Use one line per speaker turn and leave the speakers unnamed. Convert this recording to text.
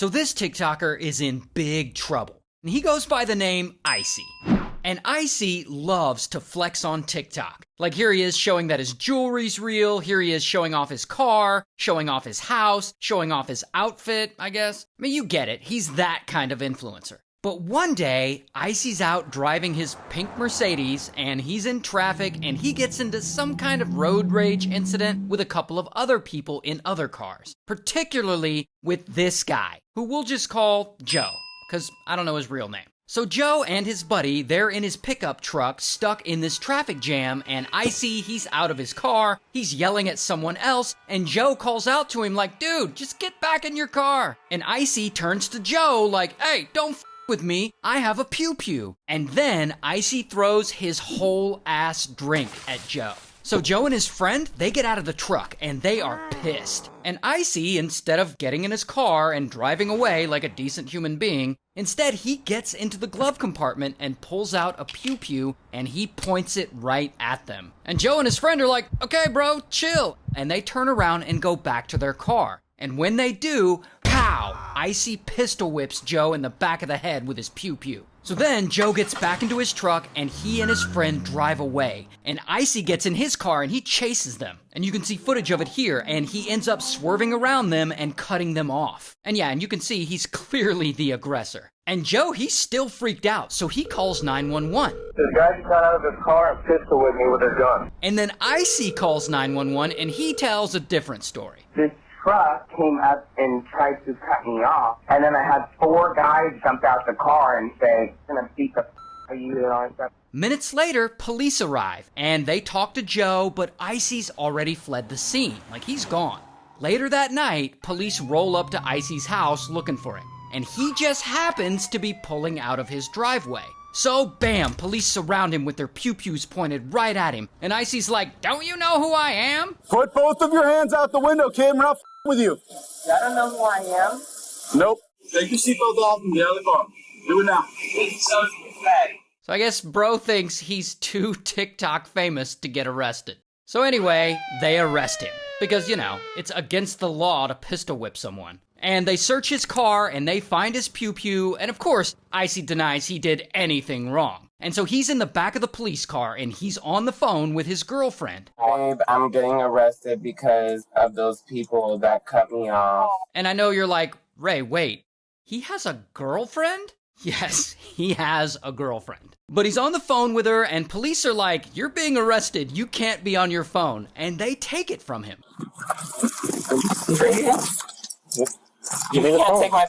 So this TikToker is in big trouble. And he goes by the name Icy. And Icy loves to flex on TikTok. Like here he is showing that his jewelry's real, here he is showing off his car, showing off his house, showing off his outfit, I guess. I mean, you get it, he's that kind of influencer. But one day, Icy's out driving his pink Mercedes, and he's in traffic, and he gets into some kind of road rage incident with a couple of other people in other cars. Particularly with this guy, who we'll just call Joe, because I don't know his real name. So Joe and his buddy, they're in his pickup truck stuck in this traffic jam, and Icy, he's out of his car, he's yelling at someone else, and Joe calls out to him like, dude, just get back in your car. And Icy turns to Joe like, hey, don't with me, I have a pew-pew. And then Icy throws his whole ass drink at Joe. So Joe and his friend, they get out of the truck and they are pissed. And Icy, instead of getting in his car and driving away like a decent human being, instead he gets into the glove compartment and pulls out a pew-pew and he points it right at them. And Joe and his friend are like, okay bro, chill. And they turn around and go back to their car. And when they do, pow! Icy pistol whips Joe in the back of the head with his pew-pew. So then Joe gets back into his truck and he and his friend drive away. And Icy gets in his car and he chases them. And you can see footage of it here, and he ends up swerving around them and cutting them off. And yeah, and you can see he's clearly the aggressor. And Joe, he's still freaked out, so he calls 911.
This guy just got out of his car and pistol with me with a gun.
And then Icy calls 911 and he tells a different story.
This truck came up and tried to cut me off, and then I had 4 guys jump out the car and say, I'm gonna beat the out of you and all that stuff.
Minutes later, police arrive, and they talk to Joe, but Icy's already fled the scene, like he's gone. Later that night, police roll up to Icy's house looking for him, and he just happens to be pulling out of his driveway. So, bam, police surround him with their pew-pews pointed right at him, and Icy's like, don't you know who I am?
Put both of your hands out the window, kid. We're not with you.
I don't know who I am.
Nope. Take your seatbelt off and get out of the car. Do it now.
So I guess bro thinks he's too TikTok famous to get arrested. So anyway, they arrest him. Because, you know, it's against the law to pistol whip someone. And they search his car and they find his pew-pew, and of course, Icy denies he did anything wrong. And so he's in the back of the police car and he's on the phone with his girlfriend.
Babe, I'm getting arrested because of those people that cut me off.
And I know you're like, Ray, wait, he has a girlfriend? Yes, he has a girlfriend. But he's on the phone with her and police are like, you're being arrested, you can't be on your phone. And they take it from him.
You can't take my